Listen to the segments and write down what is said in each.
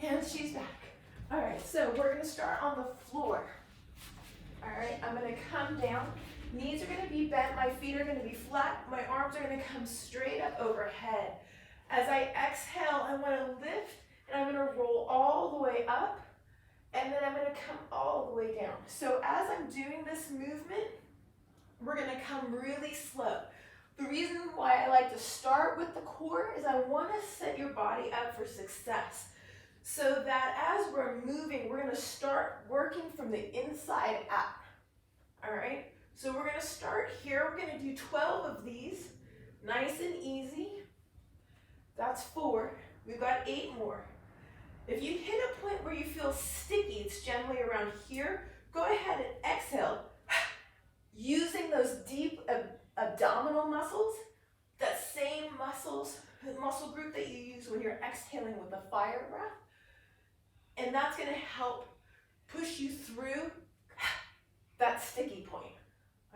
And she's back. All right, so we're gonna start on the floor. All right, I'm gonna come down. Knees are gonna be bent, my feet are gonna be flat, my arms are gonna come straight up overhead. As I exhale, I wanna lift, and I'm gonna roll all the way up, and then I'm gonna come all the way down. So as I'm doing this movement, we're gonna come really slow. The reason why I like to start with the core is I wanna set your body up for success. So that as we're moving, we're gonna start working from the inside out. All right? So we're gonna start here. We're gonna do 12 of these, nice and easy. That's 4. We've got 8 more. If you hit a point where you feel sticky, it's generally around here, go ahead and exhale. Using those deep abdominal muscles, that same muscle group that you use when you're exhaling with the fire breath. And that's gonna help push you through that sticky point.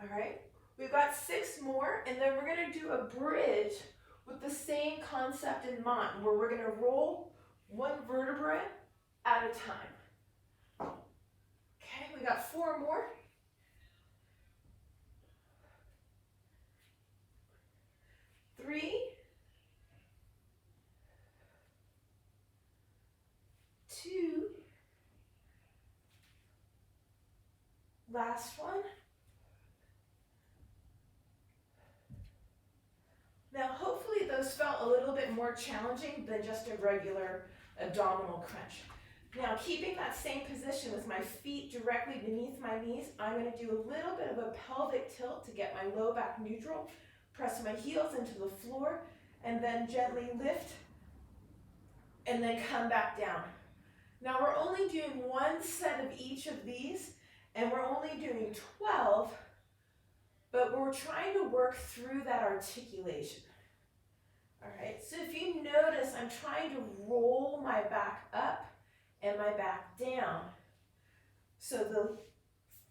All right, we've got 6 more, and then we're gonna do a bridge with the same concept in mind, where we're gonna roll one vertebra at a time. Okay, we got 4 more. 3, 2, last one. Now, hopefully those felt a little bit more challenging than just a regular abdominal crunch. Now, keeping that same position with my feet directly beneath my knees, I'm going to do a little bit of a pelvic tilt to get my low back neutral, press my heels into the floor, and then gently lift, and then come back down. Now, we're only doing 1 set of each of these, and we're only doing 12, but we're trying to work through that articulation. All right, so if you notice, I'm trying to roll my back up and my back down. So the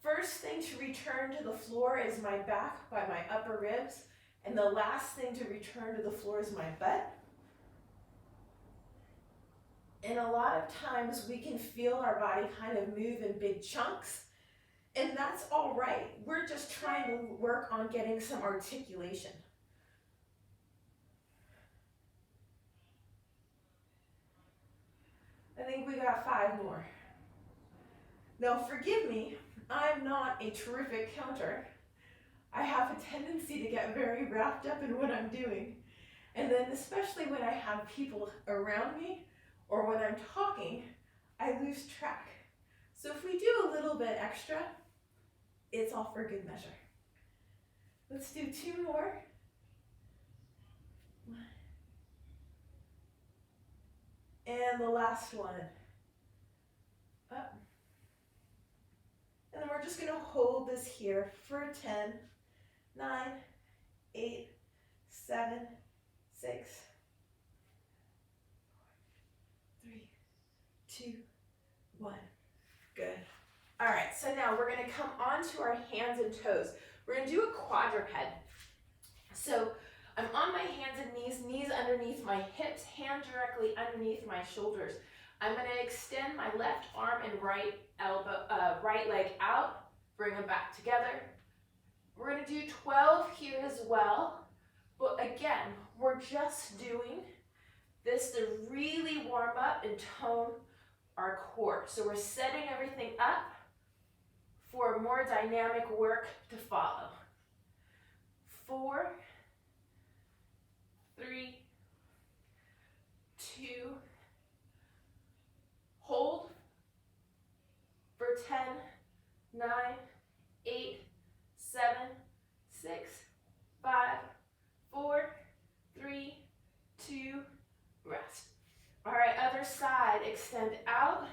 first thing to return to the floor is my back by my upper ribs, and the last thing to return to the floor is my butt. And a lot of times we can feel our body kind of move in big chunks, and that's all right. We're just trying to work on getting some articulation. I think we got 5 more. Now forgive me, I'm not a terrific counter. I have a tendency to get very wrapped up in what I'm doing. And then especially when I have people around me or when I'm talking, I lose track. So if we do a little bit extra, it's all for good measure. Let's do 2 more. And the last one. Up. And then we're just going to hold this here for 10, 9, 8, 7, 6, 3, 2, 1. Good. All right, so now we're going to come onto our hands and toes. We're going to do a quadruped. So I'm on my hands and knees, knees underneath my hips, hand directly underneath my shoulders. I'm going to extend my left arm and right leg out, bring them back together. We're going to do 12 here as well, but again, we're just doing this to really warm up and tone our core. So we're setting everything up for more dynamic work to follow. 4, 3, 2, hold for 10, 9, 8, 7, 6, 5, 4, 3, 2, rest. All right, other side, extend out,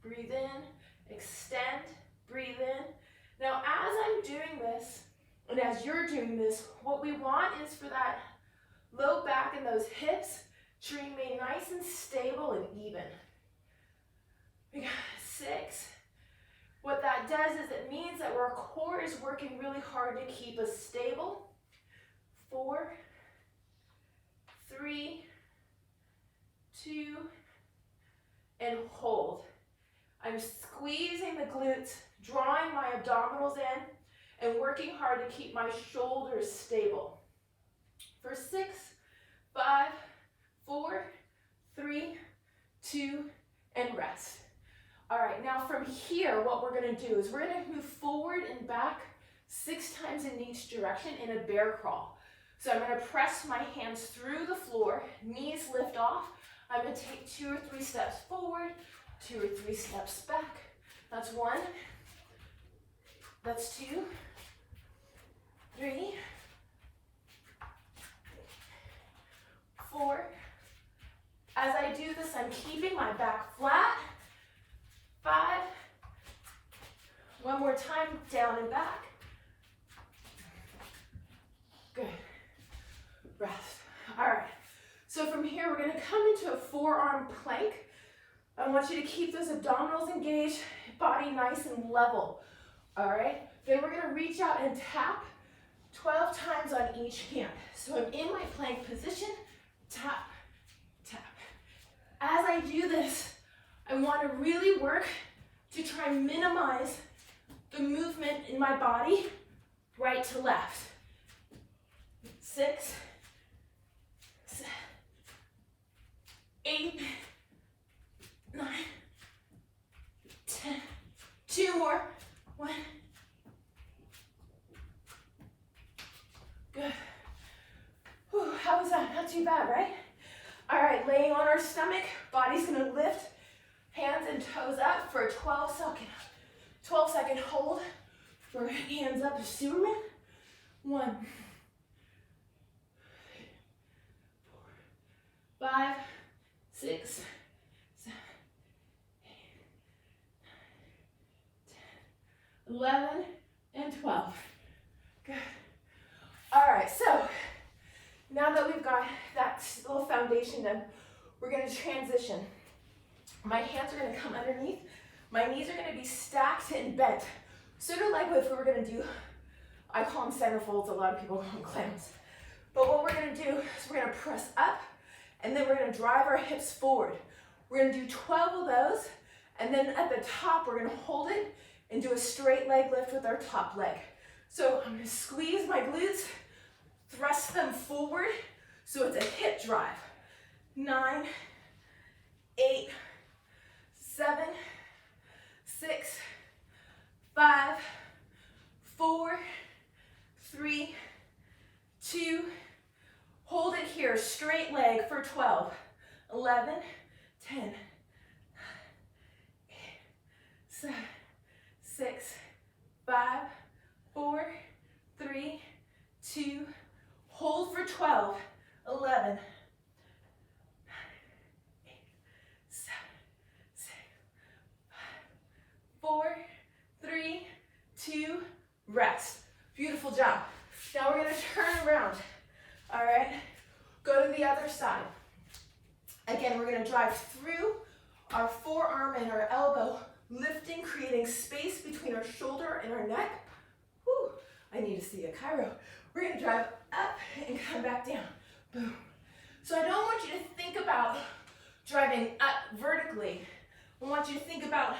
breathe in, extend, breathe in. Now, as I'm doing this, and as you're doing this, what we want is for that low back and those hips to remain nice and stable and even. We got 6. What that does is it means that our core is working really hard to keep us stable. 4, 3, 2, and hold. I'm squeezing the glutes, drawing my abdominals in, and working hard to keep my shoulders stable. For 6, 5, 4, 3, 2, and rest. All right, now from here, what we're gonna do is we're gonna move forward and back 6 times in each direction in a bear crawl. So I'm gonna press my hands through the floor, knees lift off. I'm gonna take 2 or 3 steps forward, 2 or 3 steps back. That's 1, that's 2, 3, 4. As I do this, I'm keeping my back flat. 5. One more time, down and back. Good. Rest. All right. So from here, we're going to come into a forearm plank. I want you to keep those abdominals engaged, body nice and level. All right. Then we're going to reach out and tap 12 times on each hand. So I'm in my plank position. Tap, tap. As I do this, I want to really work to try and minimize the movement in my body right to left. 6, 7, 8, 9, 10. 2 more. 1. Good. Whew, how was that? Not too bad, right? All right, laying on our stomach, body's gonna lift, hands and toes up for a 12-second hold. For hands up to Superman. 1, 4, 5, 6, 7, 8, 9, 10, 11, and 12. Good. All right, so now that we've got that little foundation done, we're going to transition. My hands are going to come underneath. My knees are going to be stacked and bent. Sort of like if we were going to do, I call them center folds, a lot of people call them clams. But what we're going to do is we're going to press up, and then we're going to drive our hips forward. We're going to do 12 of those, and then at the top, we're going to hold it and do a straight leg lift with our top leg. So I'm going to squeeze my glutes, thrust them forward, so it's a hip drive. 9, 8, 7, 6, 5, 4, 3, 2, hold it here, straight leg for 12, 11, 10, 9, 8, 7, 6, 5, 4, 3, 2, hold for 12, 11, 9, 8, 7, 6, 5, 4, 3, 2, rest. Beautiful job. Now we're going to turn around. All right, go to the other side. Again, we're going to drive through our forearm and our elbow, lifting, creating space between our shoulder and our neck. Whew, I need to see a Cairo. We're going to drive up and come back down. Boom. So I don't want you to think about driving up vertically. I want you to think about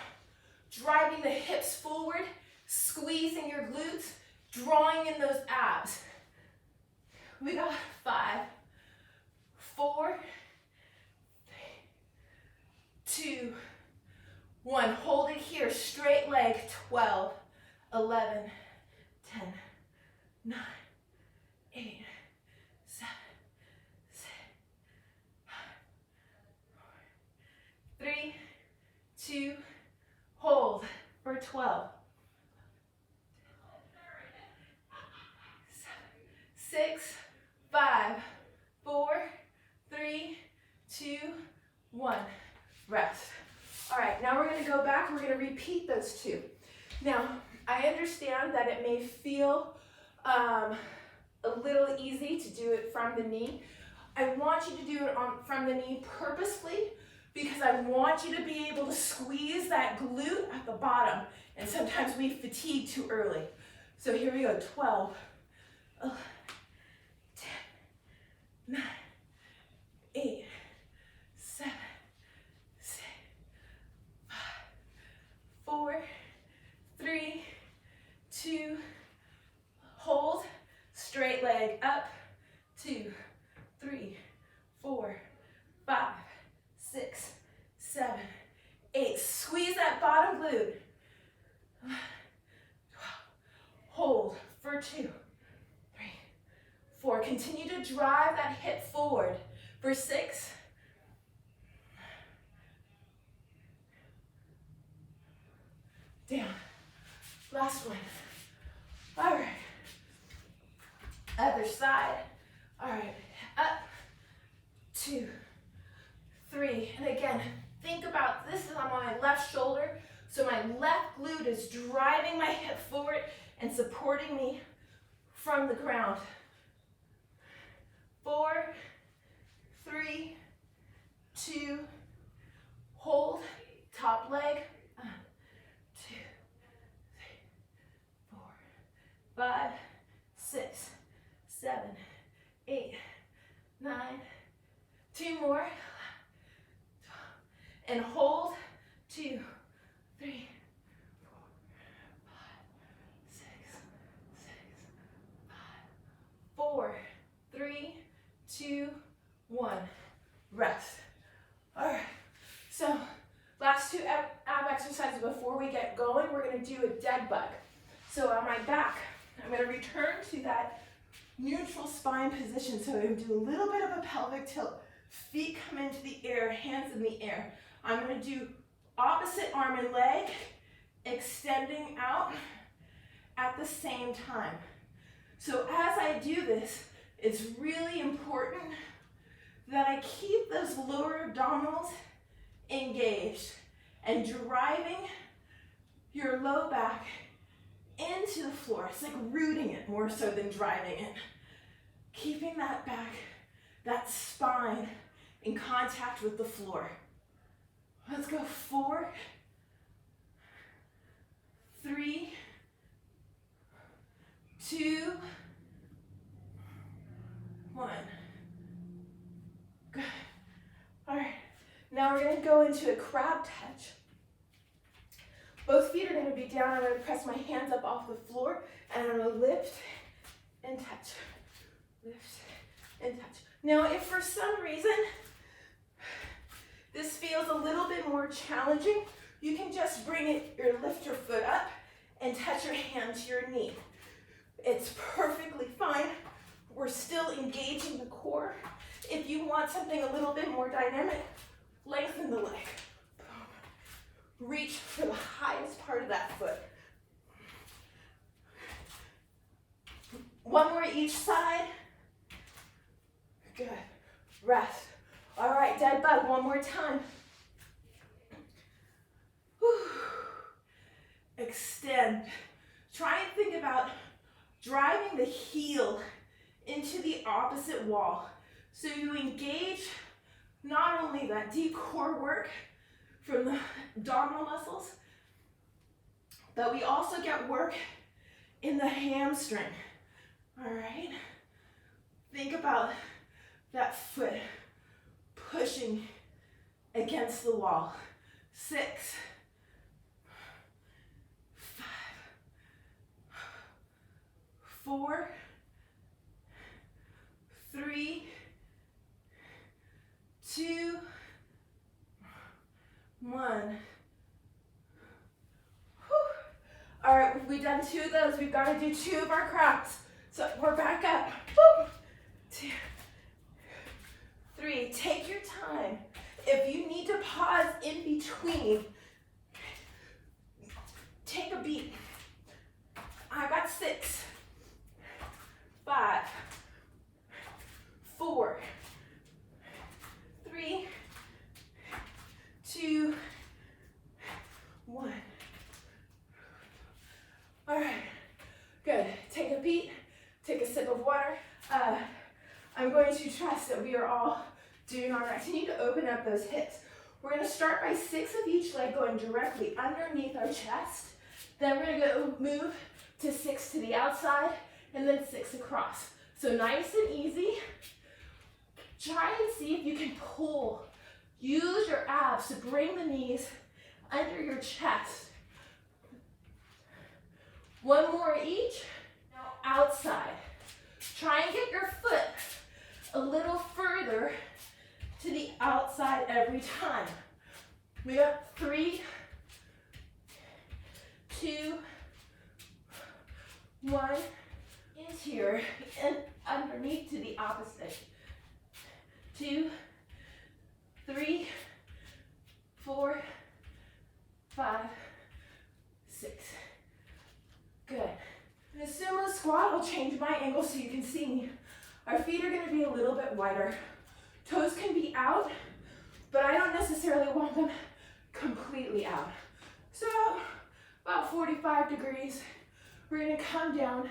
driving the hips forward, squeezing your glutes, drawing in those abs. We got 5, 4, 3, 2, 1. Hold it here, straight leg, 12, 11, 10, 9, 8, 7, 6, 5, 4, 3, 2, hold for 12. 6, 5, 4, 3, 2, 1. Rest. All right, now we're going to go back. We're going to repeat those 2. Now, I understand that it may feel a little easy to do it from the knee. I want you to do it from the knee purposefully because I want you to be able to squeeze that glute at the bottom. And sometimes we fatigue too early. So here we go, 12, 11, 10, 9, 8, 7, 6, glute. Hold for 2, 3, 4. Continue to drive that hip forward for 6. Down. Last one. All right. Other side. All right. Up. 2, 3. And again, think about this is on my left shoulder. So my left glute is driving my hip forward and supporting me from the ground. 4, 3, 2, hold, top leg. 1, 2, 3, 4, 5, 6, 7, 8, 9. 2 more. And hold. 2, 3, 4, 5, 6, 5, 4, 3, 2, 1. Rest. All right. So last 2 ab exercises before we get going, we're going to do a dead bug. So on my back, I'm going to return to that neutral spine position. So I'm going to do a little bit of a pelvic tilt. Feet come into the air, hands in the air. I'm going to do opposite arm and leg, extending out at the same time. So as I do this, it's really important that I keep those lower abdominals engaged and driving your low back into the floor. It's like rooting it more so than driving it. Keeping that back, that spine in contact with the floor. Let's go 4, 3, 2, 1. Good. All right. Now we're going to go into a crab touch. Both feet are going to be down. I'm going to press my hands up off the floor, and I'm going to lift and touch. Lift and touch. Now, if for some reason this feels a little bit more challenging, you can just bring it, or lift your foot up and touch your hand to your knee. It's perfectly fine. We're still engaging the core. If you want something a little bit more dynamic, lengthen the leg. Reach for the highest part of that foot. 1 more each side. Good. Rest. All right, dead bug, 1 more time. Whew. Extend. Try and think about driving the heel into the opposite wall. So you engage not only that deep core work from the abdominal muscles, but we also get work in the hamstring. All right? Think about that foot pushing against the wall. 6, 5, 4, 3, 2, 1. Whew. All right, we've done 2 of those. We've got to do 2 of our crabs. So we're back up. Woo. 2, 3. Take your time. If you need to pause in between, take a beat. I got 6, 5, 4, 3, 2, 1. All right, good. Take a beat, take a sip of water. I'm going to trust that we are all doing all right. Continue to open up those hips. We're going to start by 6 of each leg going directly underneath our chest. Then we're going to go move to 6 to the outside and then 6 across. So nice and easy. Try and see if you can pull. Use your abs to bring the knees under your chest. 1 more each. Now outside. Try and get your foot a little further to the outside every time. We got 3, 2, 1, into here, and underneath to the opposite. 2, 3, 4, 5, 6. Good. In a sumo squat, I'll change my angle so you can see me. Our feet are going to be a little bit wider. Toes can be out, but I don't necessarily want them completely out. So about 45 degrees. We're going to come down.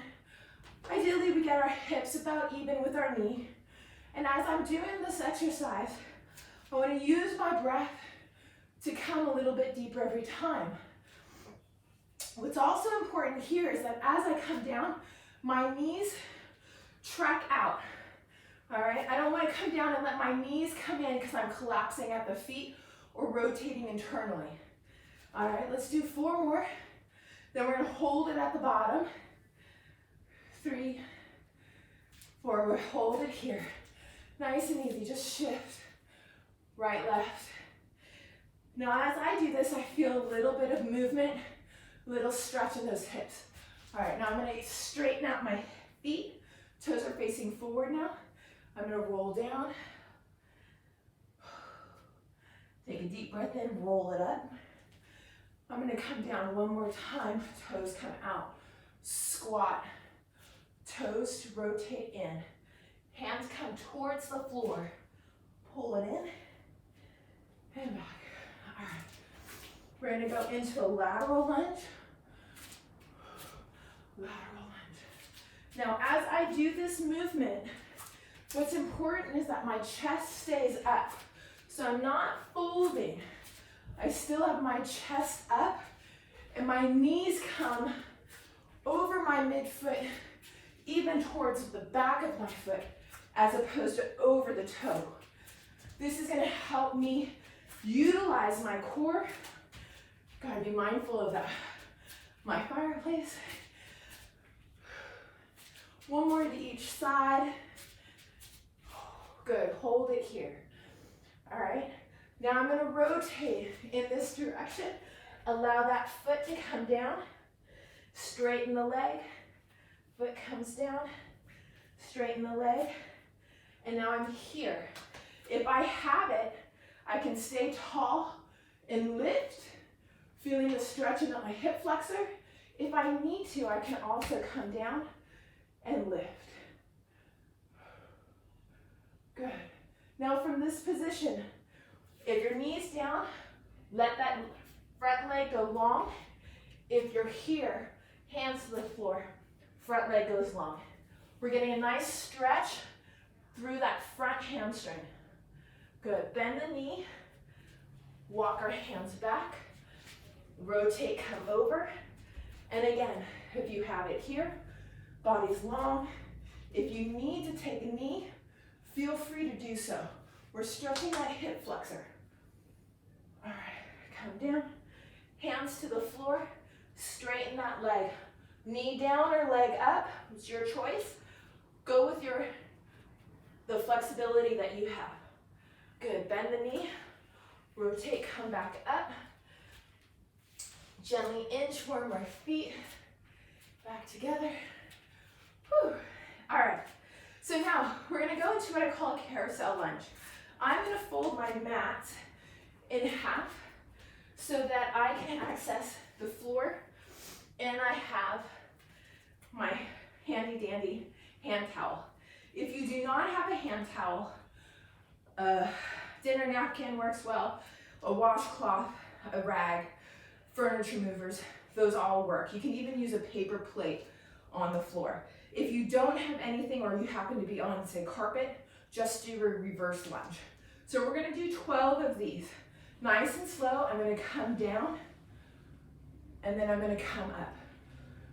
Ideally, we get our hips about even with our knee. And as I'm doing this exercise, I want to use my breath to come a little bit deeper every time. What's also important here is that as I come down, my knees track out. All right, I don't want to come down and let my knees come in because I'm collapsing at the feet or rotating internally. All right, let's do 4 more. Then we're going to hold it at the bottom. 3, 4, we'll hold it here. Nice and easy, just shift. Right, left. Now as I do this, I feel a little bit of movement, little stretch in those hips. All right, now I'm going to straighten out my feet. Toes are facing forward now. I'm going to roll down. Take a deep breath in, roll it up. I'm going to come down one more time. Toes come out. Squat. Toes to rotate in. Hands come towards the floor. Pull it in and back. All right. We're going to go into a lateral lunge. Lateral lunge. Now, as I do this movement, what's important is that my chest stays up. So I'm not folding. I still have my chest up, and my knees come over my midfoot, even towards the back of my foot, as opposed to over the toe. This is going to help me utilize my core. Gotta be mindful of that. My fireplace. One more to each side. Good, hold it here. All right, now I'm gonna rotate in this direction. Allow that foot to come down. Straighten the leg. Foot comes down. Straighten the leg. And now I'm here. If I have it, I can stay tall and lift, feeling the stretching of my hip flexor. If I need to, I can also come down and lift. Good. Now from this position, if your knee's down, let that front leg go long. If you're here, hands to the floor, front leg goes long. We're getting a nice stretch through that front hamstring. Good, bend the knee, walk our hands back, rotate, come over. And again, if you have it here, body's long. If you need to take a knee, feel free to do so. We're stretching that hip flexor. All right, come down, hands to the floor, straighten that leg. Knee down or leg up, it's your choice. Go with the flexibility that you have. Good, bend the knee, rotate, come back up. Gently inchworm our feet back together. Whew. All right, so now we're gonna go into what I call a carousel lunge. I'm gonna fold my mat in half so that I can access the floor, and I have my handy dandy hand towel. If you do not have a hand towel, a dinner napkin works well, a washcloth, a rag, furniture movers, those all work. You can even use a paper plate on the floor. If you don't have anything, or you happen to be on, say, carpet, just do a reverse lunge. So we're gonna do 12 of these. Nice and slow, I'm gonna come down, and then I'm gonna come up.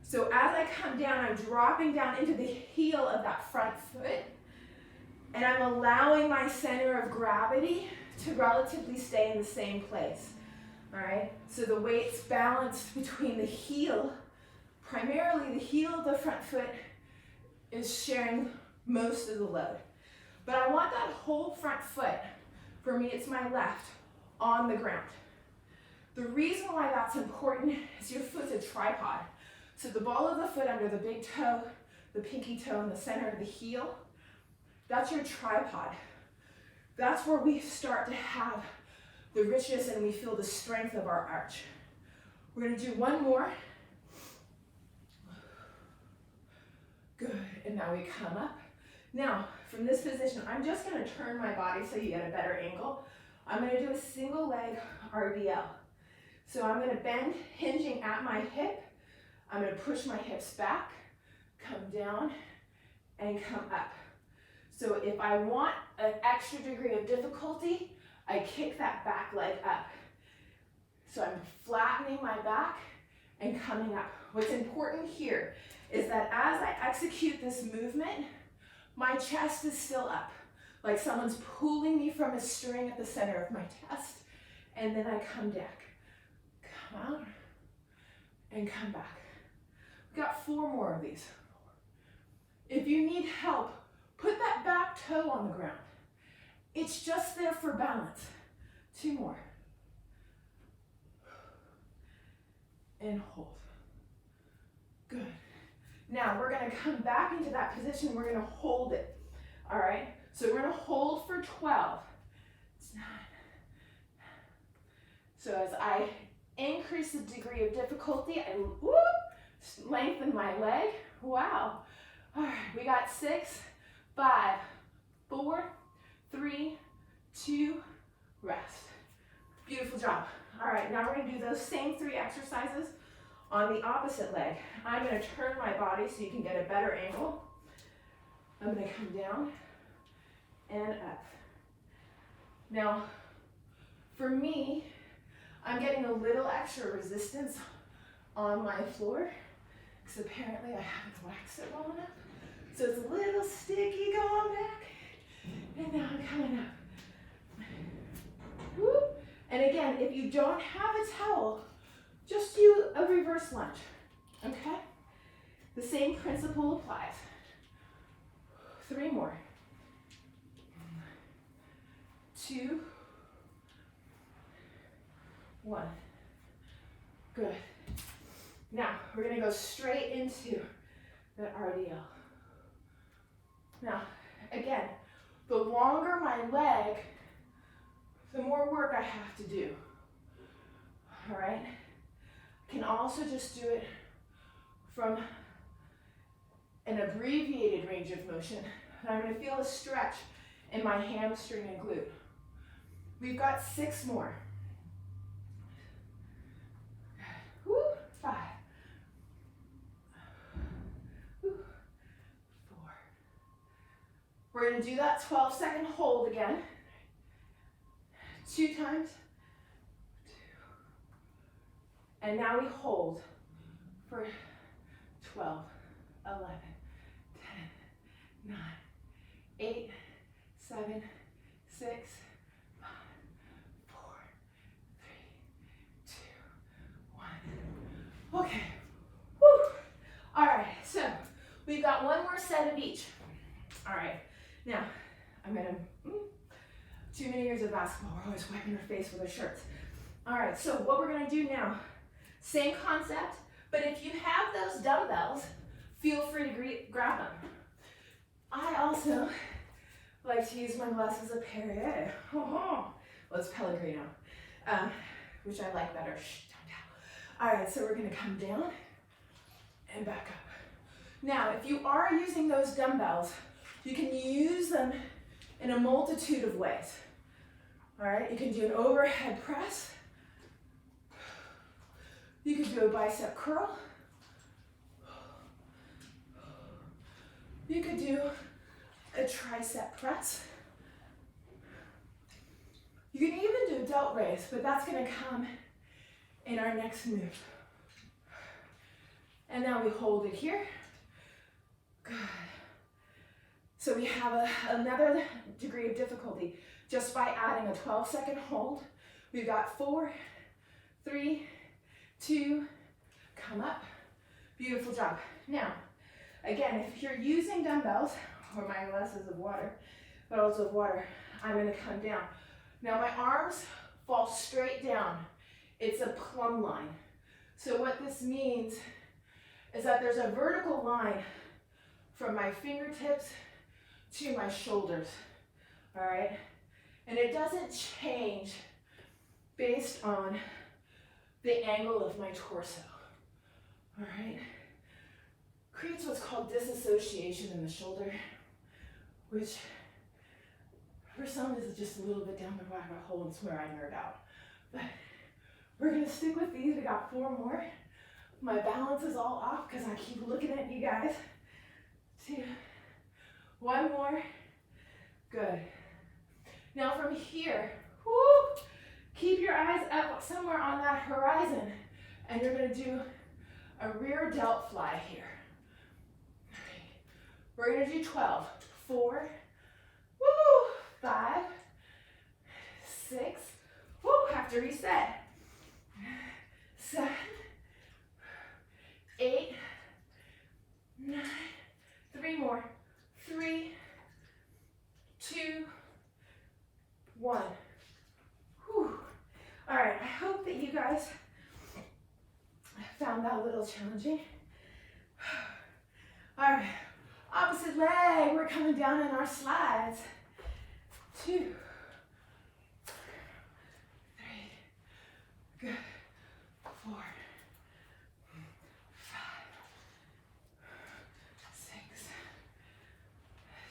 So as I come down, I'm dropping down into the heel of that front foot, and I'm allowing my center of gravity to relatively stay in the same place. All right, so the weight's balanced between the heel, primarily the heel of the front foot is sharing most of the load. But I want that whole front foot, for me it's my left, on the ground. The reason why that's important is your foot's a tripod. So the ball of the foot under the big toe, the pinky toe in the center of the heel, that's your tripod. That's where we start to have the richness and we feel the strength of our arch. We're gonna do one more. Good, and now we come up. Now, from this position, I'm just gonna turn my body so you get a better angle. I'm gonna do a single leg RDL. So I'm gonna bend, hinging at my hip. I'm gonna push my hips back, come down, and come up. So if I want an extra degree of difficulty, I kick that back leg up. So I'm flattening my back and coming up. What's important here is that as I execute this movement, my chest is still up, like someone's pulling me from a string at the center of my chest, and then I come back. Come out and come back. We've got 4 more of these. If you need help, put that back toe on the ground. It's just there for balance. 2 more. And hold. Good. Now we're gonna come back into that position. We're gonna hold it. All right? So we're gonna hold for 12. It's 9. So as I increase the degree of difficulty, I lengthen my leg. Wow. All right, we got 6, 5, 4, 3, 2, rest. Beautiful job. All right, now we're gonna do those same 3 exercises on the opposite leg. I'm gonna turn my body so you can get a better angle. I'm gonna come down and up. Now, for me, I'm getting a little extra resistance on my floor because apparently I haven't waxed it well enough. So it's a little sticky going back. And now I'm coming up. Woo. And again, if you don't have a towel, just do a reverse lunge, okay? The same principle applies. 3 more. 2, 1. Good. Now, we're gonna go straight into the RDL. Now, again, the longer my leg, the more work I have to do. All right? I can also just do it from an abbreviated range of motion. And I'm gonna feel a stretch in my hamstring and glute. We've got 6 more. Woo, 5. Woo, 4. We're gonna do that 12-second hold again. 2 times. 2. And now we hold for 12, 11, 10, 9, 8, 7, 6, 5, 4, 3, 2, 1. Okay. Woo. All right, so we've got 1 more set of each. All right, now I'm gonna, too many years of basketball, we're always wiping our face with our shirts. All right, so what we're gonna do now, same concept, but if you have those dumbbells, feel free to grab them. I also like to use my glasses of Perrier. Well, it's Pellegrino, which I like better. Shh, don't tell. All right, so we're gonna come down and back up. Now, if you are using those dumbbells, you can use them in a multitude of ways. All right, you can do an overhead press. You could do a bicep curl. You could do a tricep press. You can even do a delt raise, but that's gonna come in our next move. And now we hold it here. Good. So we have another degree of difficulty just by adding a 12-second hold. We've got 4, 3, 2, come up. Beautiful job. Now, again, if you're using dumbbells, or my glasses of water, bottles of water, I'm gonna come down. Now my arms fall straight down It's a plumb line. So what this means is that there's a vertical line from my fingertips to my shoulders, all right? And it doesn't change based on the angle of my torso, all right? Creates what's called disassociation in the shoulder, which for some is just a little bit down the rabbit hole and it's where I nerd out. But we're gonna stick with these. We got 4 more. My balance is all off because I keep looking at you guys. 2, 1 more. Good. Now from here, whoo, keep your eyes up somewhere on that horizon, and you're gonna do a rear delt fly here. We're gonna do 12. 4, woo, 5, 6, woo, have to reset. 7, 8, 9, 3 more. 3, 2, 1. Whew. All right, I hope that you guys found that a little challenging. All right, opposite leg, we're coming down in our slides. 2, 3, good, 4, 5, 6,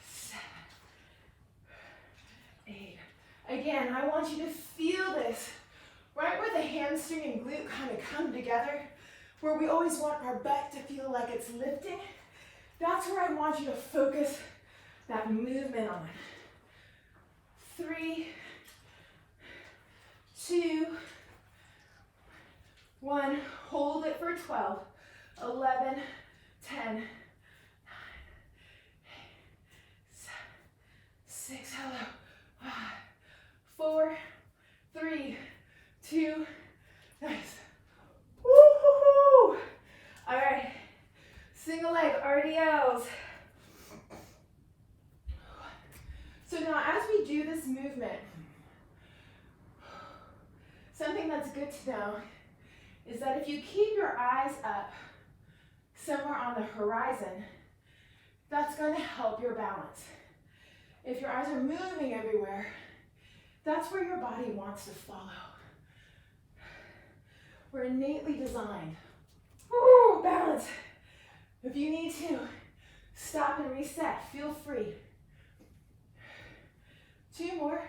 7, 8. Again, I want you to feel this, right where the hamstring and glute kind of come together, where we always want our butt to feel like it's lifting. That's where I want you to focus that movement on. 3, 2, 1. Hold it for 12, 11, 10, 9, 8, 7, 6, hello, 5, 4, 3, 2, nice. Woo-hoo-hoo. All right, single leg RDLs. So now as we do this movement, something that's good to know is that if you keep your eyes up somewhere on the horizon, that's going to help your balance. If your eyes are moving everywhere, that's where your body wants to follow. We're innately designed. Woo, balance. If you need to, stop and reset. Feel free. 2 more.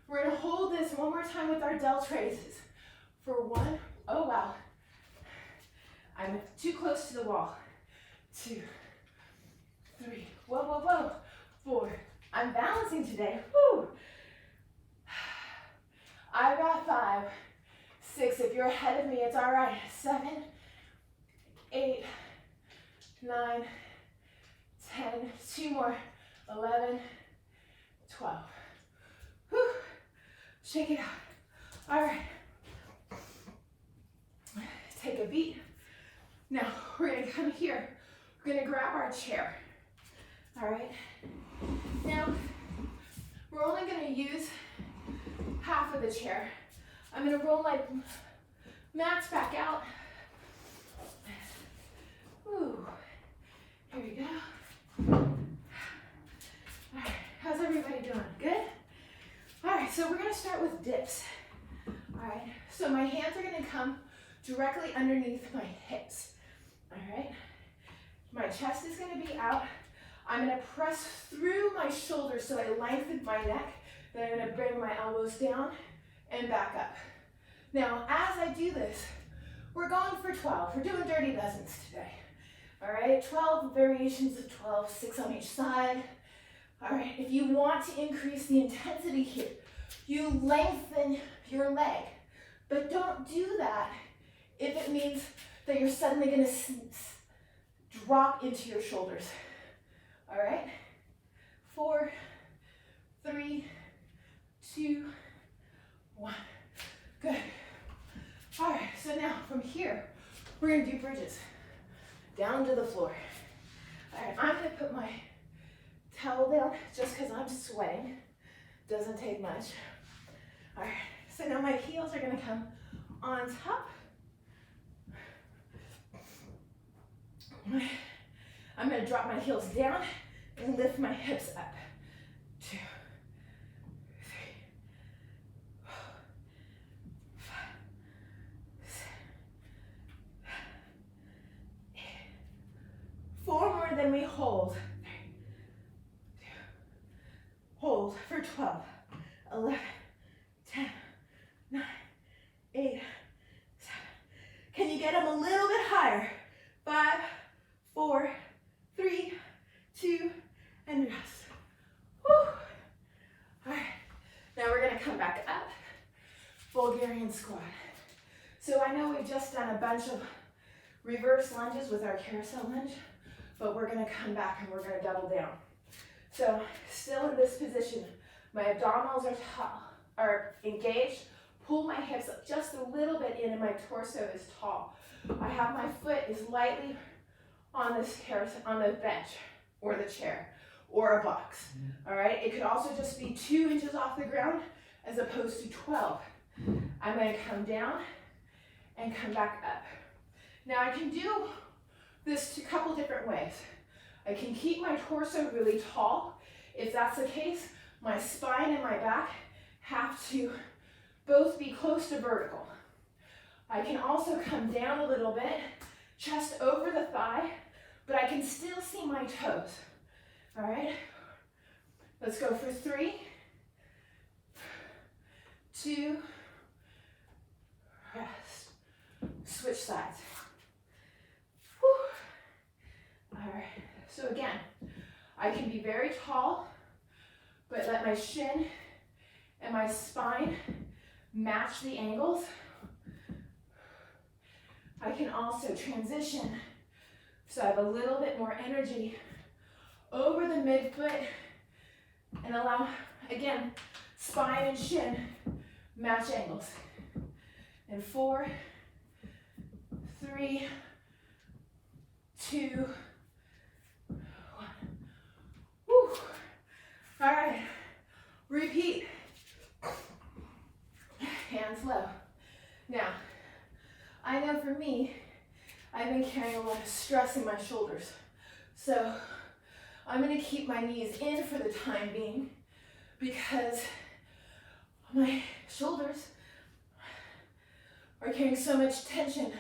We're going to hold this one more time with our delt raises. For 1, oh wow. I'm too close to the wall. 2, 3, whoa, whoa, whoa. 4, I'm balancing today. Woo. I've got 5, 6, if you're ahead of me, it's all right. 7, 8, 9, 10, 2 more, 11, 12. Whew. Shake it out. All right. Take a beat. Now, we're gonna come here. We're gonna grab our chair. All right. Now, we're only gonna use half of the chair. I'm gonna roll my mats back out. Ooh. Here we go. All right, how's everybody doing? Good? All right, so we're gonna start with dips. All right, so my hands are gonna come directly underneath my hips. All right, my chest is gonna be out. I'm gonna press through my shoulders so I lengthen my neck. Then I'm gonna bring my elbows down and back up. Now, as I do this, we're going for 12. We're doing dirty dozens today. All right, 12 variations of 12, 6 on each side. All right, if you want to increase the intensity here, you lengthen your leg, but don't do that if it means that you're suddenly gonna drop into your shoulders. All right, 4, 3, 2, 1, good. All right, so now from here, we're gonna do bridges, down to the floor. All right, I'm gonna put my towel down just because I'm sweating. Doesn't take much. All right, So now my heels are gonna come on top. I'm gonna drop my heels down and lift my hips up. 2, 3, 4, 5, 6, 8. 4 more, then we hold. 3, 2, hold for 12, 11, 10, 9, 8, 7. Can you get them a little bit higher? 5, 4, 3, 2, and rest. Whew. All right, now we're gonna come back up, Bulgarian squat. So I know we've just done a bunch of reverse lunges with our carousel lunge, but we're gonna come back and we're gonna double down. So still in this position, my abdominals are engaged. Pull my hips up just a little bit in and my torso is tall. I have my foot is lightly on this carousel, on the bench or the chair or a box. All right, it could also just be 2 inches off the ground as opposed to 12. I'm going to come down and come back up. Now I can do this a couple different ways. I can keep my torso really tall. If that's the case, my spine and my back have to both be close to vertical. I can also come down a little bit, chest over the thigh, but I can still see my toes. All right, let's go for 3, 2, rest. Switch sides. Whew. All right, so again, I can be very tall, but let my shin and my spine match the angles. I can also transition so I have a little bit more energy over the midfoot and allow, again, spine and shin match angles. And 4, 3, 2, 1. Whew. All right, repeat. Hands low. Now, I know for me, I've been carrying a lot of stress in my shoulders. So I'm gonna keep my knees in for the time being because my shoulders are carrying so much tension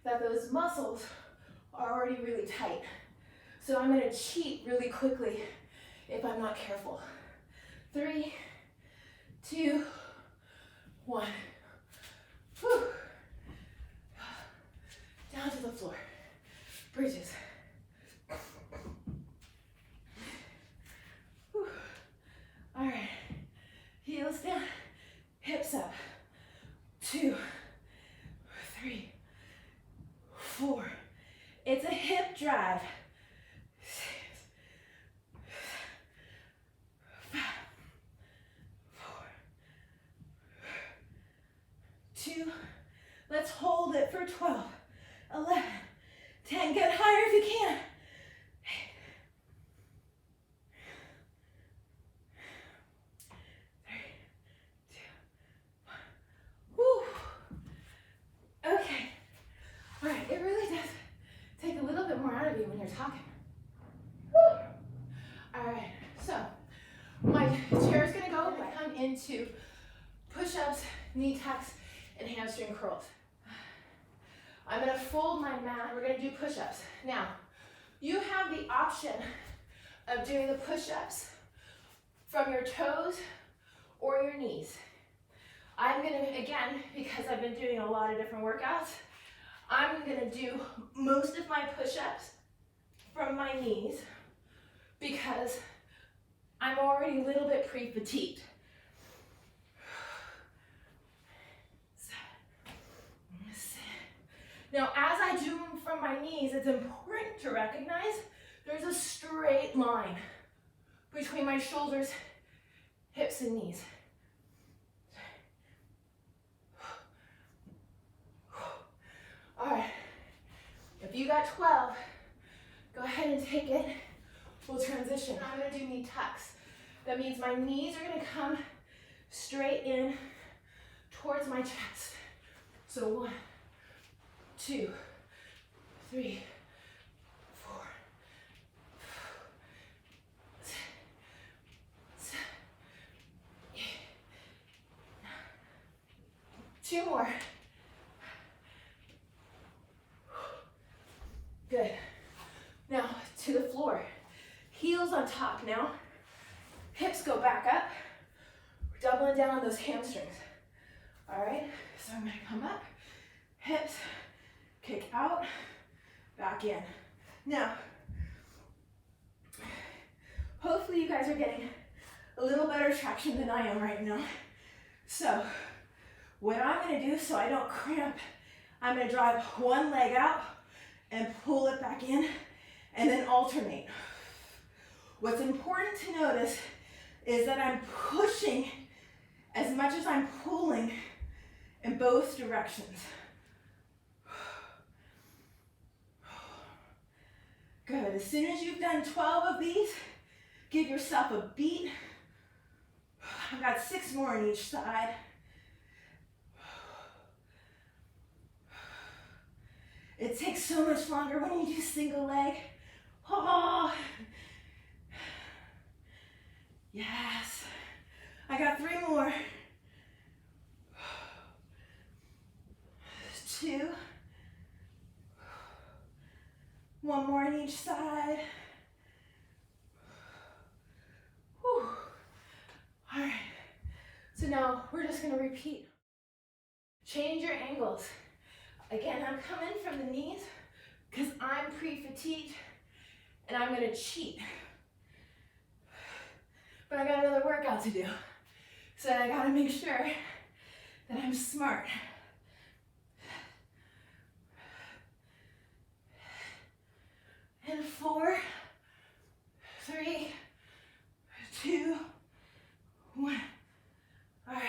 that those muscles are already really tight. So I'm gonna cheat really quickly if I'm not careful. 3, 2, 1. Whew. Down to the floor. Bridges. Whew. All right. Heels down, hips up. 2, 3, 4. It's a hip drive. 6, 5, 4, 2. Let's hold it for 12. 11, 10, get higher if you can. 8, 3, 2, 1. Woo. Okay. All right, it really does take a little bit more out of you when you're talking. Woo. All right, so my chair is gonna go. I come into push-ups, knee tucks, and hamstring curls. I'm gonna fold my mat, we're gonna do push-ups. Now, you have the option of doing the push-ups from your toes or your knees. I'm gonna, again, because I've been doing a lot of different workouts, I'm gonna do most of my push-ups from my knees because I'm already a little bit pre-fatigued. Now, as I do them from my knees, it's important to recognize there's a straight line between my shoulders, hips, and knees. All right, if you got 12, go ahead and take it. We'll transition. I'm gonna do knee tucks. That means my knees are gonna come straight in towards my chest. So 1, 2, 3, 4, 2 more. Good. Now to the floor. Heels on top now. Hips go back up. We're doubling down on those hamstrings. All right, so I'm gonna come up, hips, kick out, back in. Now, hopefully you guys are getting a little better traction than I am right now. So, what I'm gonna do so I don't cramp, I'm gonna drive one leg out and pull it back in and then alternate. What's important to notice is that I'm pushing as much as I'm pulling in both directions. Good. As soon as you've done 12 of these, give yourself a beat. I've got 6 more on each side. It takes so much longer when you do single leg. Oh. Yes. I got 3 more. 2. 1 more on each side. Whew. All right. So now we're just going to repeat. Change your angles. Again, I'm coming from the knees because I'm pre-fatigued and I'm going to cheat. But I got another workout to do. So I got to make sure that I'm smart. And 4, 3, 2, 1. All right.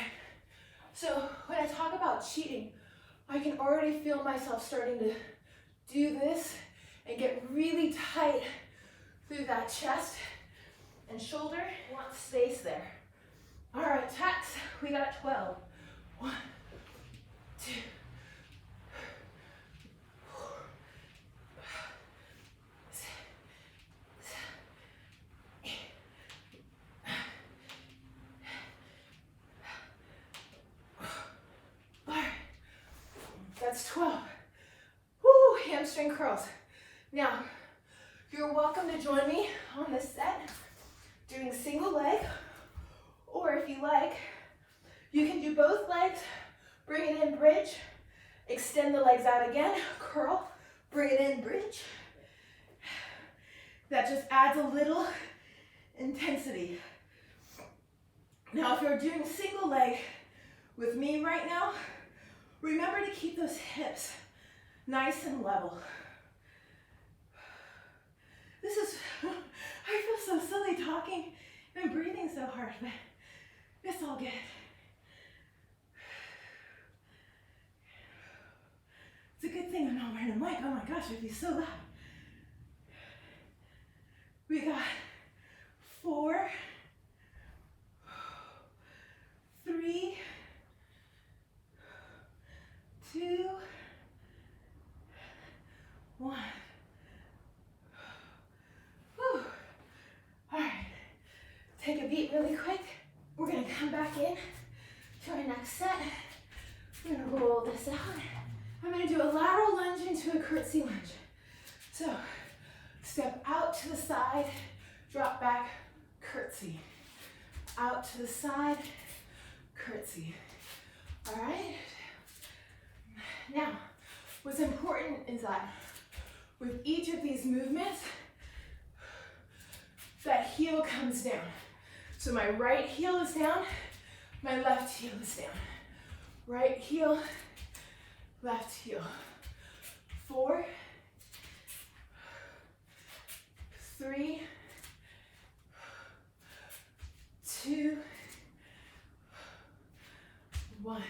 So when I talk about cheating, I can already feel myself starting to do this and get really tight through that chest and shoulder. Want space there. All right, tax. We got 12. 1, 2. That's 12. Woo, hamstring curls. Now, you're welcome to join me on this set, doing single leg, or if you like, you can do both legs, bring it in, bridge, extend the legs out again, curl, bring it in, bridge. That just adds a little intensity. Now, if you're doing single leg with me right now, remember to keep those hips nice and level. This is, I feel so silly talking and breathing so hard, but it's all good. It's a good thing I'm not wearing a mic. Oh my gosh, it'd be so loud. We got 4, 3, 2, 1. Whew. All right, take a beat really quick. We're gonna come back in to our next set. We're gonna roll this out. I'm gonna do a lateral lunge into a curtsy lunge. So, step out to the side, drop back, curtsy. Out to the side, curtsy. All right? Now, what's important is that with each of these movements, that heel comes down. So my right heel is down, my left heel is down. Right heel, left heel. 4, 3, 2, 1.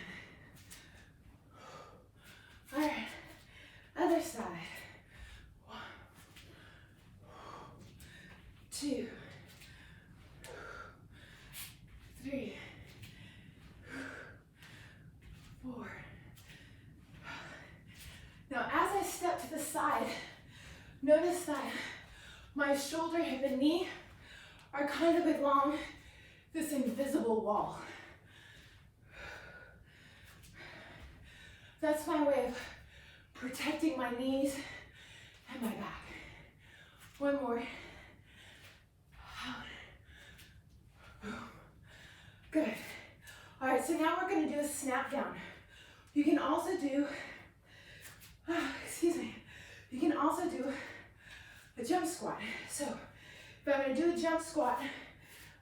All right, other side. 1, 2, 3, Notice that my shoulder, hip, and knee are kind of along this invisible wall. That's my way of protecting my knees and my back. One more. Good. All right, so now we're going to do a snap down. You can also do, you can also do a jump squat. So if I'm going to do a jump squat,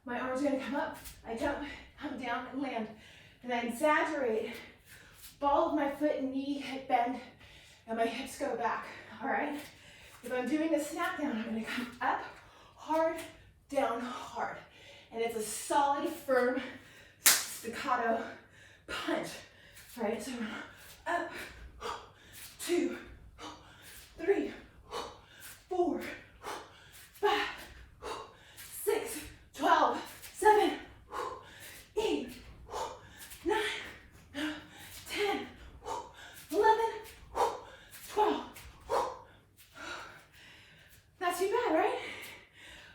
my arms are going to come up, I jump, come down, and land. And I exaggerate, ball of my foot and knee, hip bend, and my hips go back, all right? If I'm doing a snap down, I'm going to come up, hard, down, hard. And it's a solid, firm, staccato punch, all right? So up, 2, 3, 4, 5, 6, 12, 7, 8, 9, 10, 11, 12. Not too bad, right?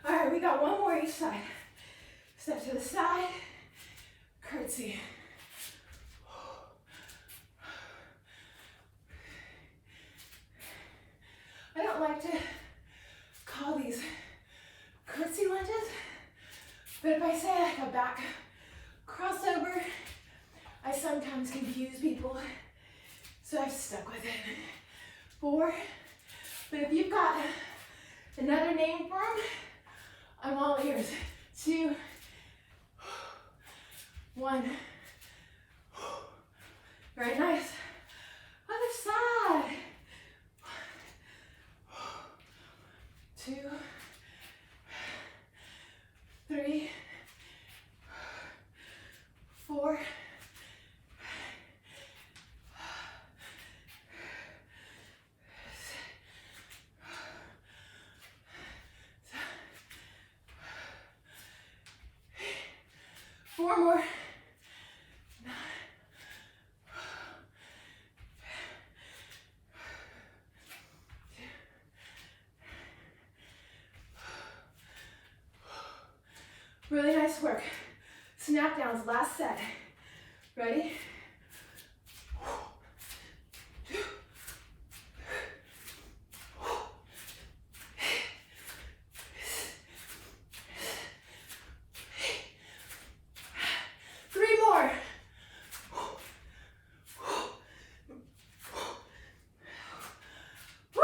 All right, we got one more each side. Step to the side, curtsy. I don't like to call these curtsy lunges, but if I say like a back crossover, I sometimes confuse people, so I've stuck with it. 4, but if you've got another name for them, I'm all ears. 2, 1. Very nice. Other side. 2, 3, 4, 4 more. 9. Really nice work. Snap downs, last set. Ready? 3 more. Woo!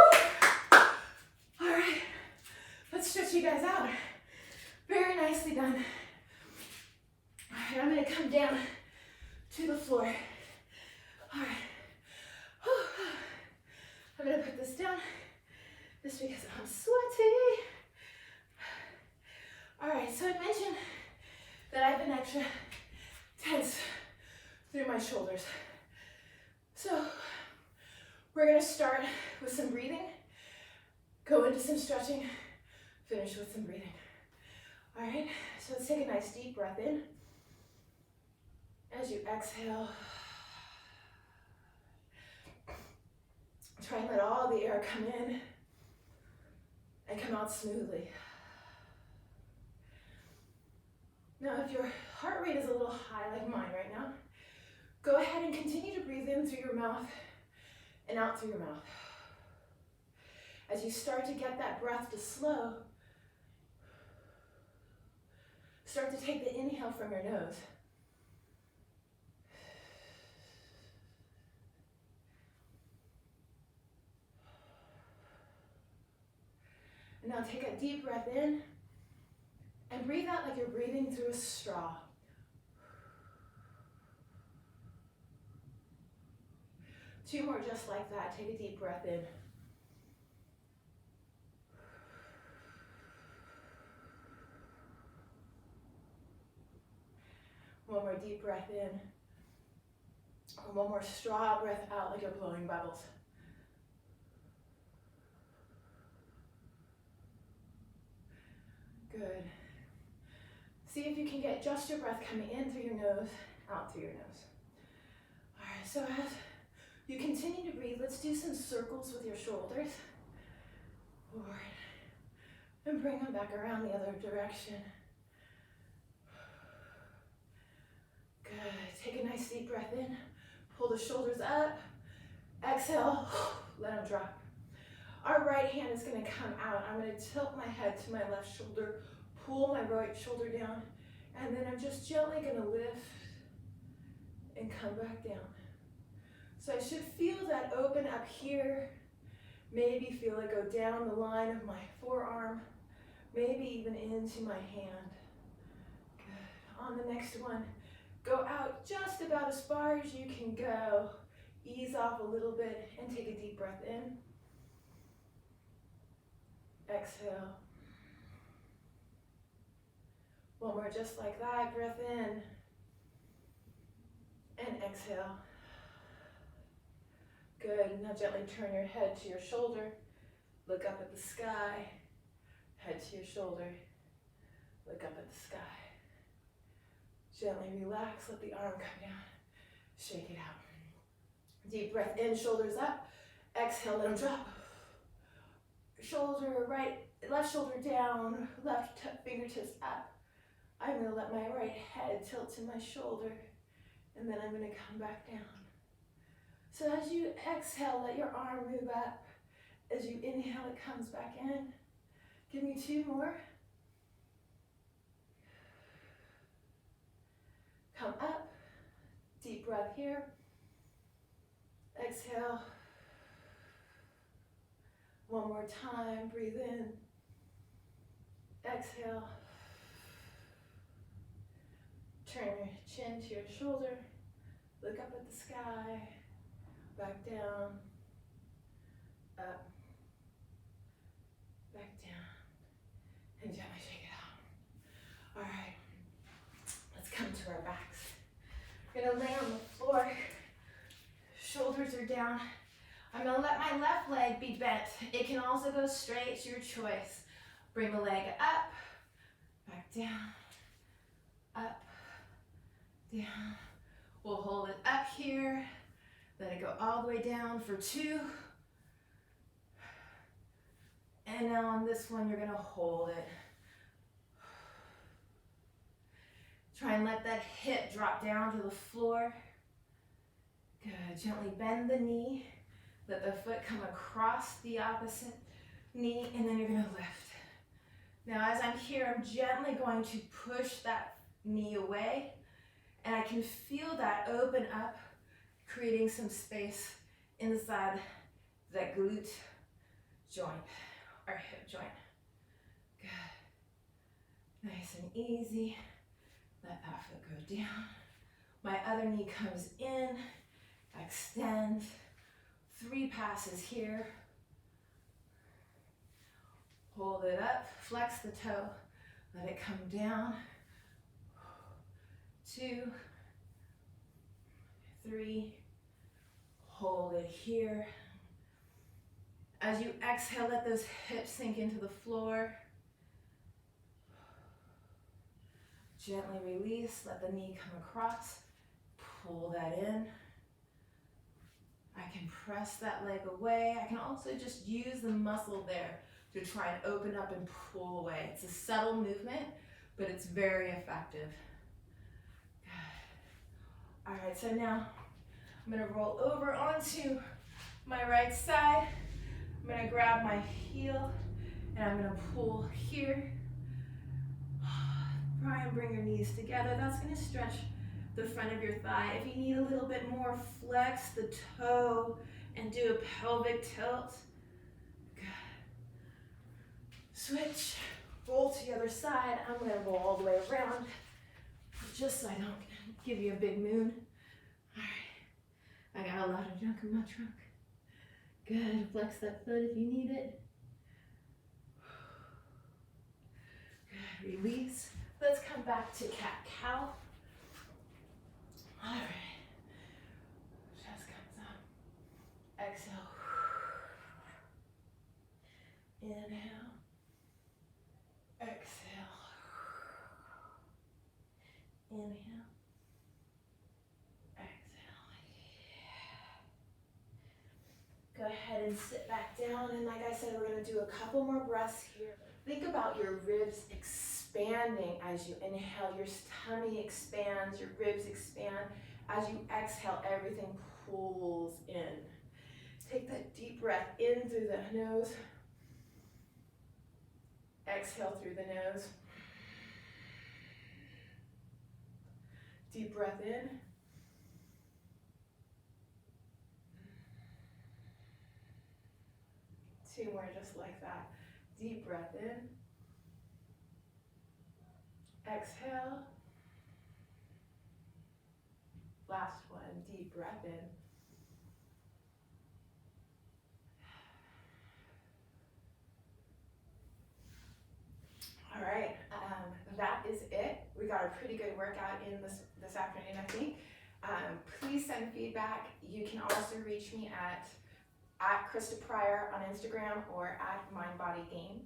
All right, let's stretch you guys out. Very nicely done. All right, I'm gonna come down to the floor. All right. I'm gonna put this down just because I'm sweaty. All right, so I mentioned that I've been extra tense through my shoulders. So we're gonna start with some breathing, go into some stretching, finish with some breathing. All right, so let's take a nice deep breath in. As you exhale, try and let all the air come in and come out smoothly. Now, if your heart rate is a little high like mine right now, go ahead and continue to breathe in through your mouth and out through your mouth. As you start to get that breath to slow, start to take the inhale from your nose. And now take a deep breath in and breathe out like you're breathing through a straw. Two more just like that. Take a deep breath in. One more deep breath in. And one more straw breath out like you're blowing bubbles. Good. See if you can get just your breath coming in through your nose, out through your nose. All right, so as you continue to breathe, let's do some circles with your shoulders. Forward. And bring them back around the other direction. Good. Take a nice deep breath in. Pull the shoulders up. Exhale. Let them drop. Our right hand is going to come out. I'm going to tilt my head to my left shoulder. Pull my right shoulder down. And then I'm just gently going to lift and come back down. So I should feel that open up here. Maybe feel it go down the line of my forearm. Maybe even into my hand. Good. On the next one, go out just about as far as you can go. Ease off a little bit and take a deep breath in. Exhale. One more just like that. Breath in. And exhale. Good. Now gently turn your head to your shoulder. Look up at the sky. Head to your shoulder. Look up at the sky. Gently relax. Let the arm come down. Shake it out. Deep breath in. Shoulders up. Exhale. Let them drop. Shoulder right. Left shoulder down. Left fingertips up. I'm going to let my right head tilt to my shoulder. And then I'm going to come back down. So as you exhale, let your arm move up. As you inhale, it comes back in. Give me 2 more. Come up. Deep breath here. Exhale. One more time. Breathe in. Exhale. Turn your chin to your shoulder. Look up at the sky. Back down. Up. Back down. And gently shake it out. All right. Let's come to our backs. We're going to lay on the floor. Shoulders are down. I'm going to let my left leg be bent. It can also go straight. It's your choice. Bring the leg up. Back down. Up. Down. We'll hold it up here. Let it go all the way down for 2. And now on this one, you're going to hold it. Try and let that hip drop down to the floor. Good. Gently bend the knee. Let the foot come across the opposite knee, and then you're going to lift. Now, as I'm here, I'm gently going to push that knee away, and I can feel that open up, creating some space inside that glute joint, or hip joint. Good. Nice and easy. Let that foot go down. My other knee comes in. Extend. 3 passes here. Hold it up. Flex the toe. Let it come down. 2, 3. Hold it here. As you exhale, let those hips sink into the floor. Gently release. Let the knee come across. Pull that in. I can press that leg away. I can also just use the muscle there to try and open up and pull away. It's a subtle movement, but it's very effective. Good. All right, so now I'm gonna roll over onto my right side. I'm gonna grab my heel and I'm gonna pull here. Try and bring your knees together. That's gonna stretch the front of your thigh. If you need a little bit more, flex the toe and do a pelvic tilt. Good. Switch, roll to the other side. I'm gonna roll all the way around, just so I don't give you a big moon. All right, I got a lot of junk in my trunk. Good, flex that foot if you need it. Good, release. Let's come back to cat-cow. All right, chest comes up. Exhale. Inhale. Exhale. Inhale. Exhale. Go ahead ahead and sit back down. And like I said, we're gonna do a couple more breaths here. Think about your ribs expanding as you inhale. Your tummy expands, your ribs expand. As you exhale, everything pulls in. Take that deep breath in through the nose. Exhale through the nose. Deep breath in. 2 more just like that. Deep breath in. Exhale. Last one, deep breath in. All right, that is it. We got a pretty good workout in this afternoon, I think. Please send feedback. You can also reach me at Christa Pryor on Instagram or at MindBodyGame.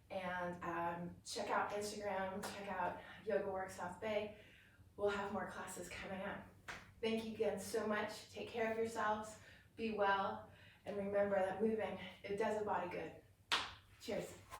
And check out Instagram, check out Yoga Work South Bay. We'll have more classes coming up. Thank you again so much. Take care of yourselves, be well, and remember that moving, it does a body good. Cheers.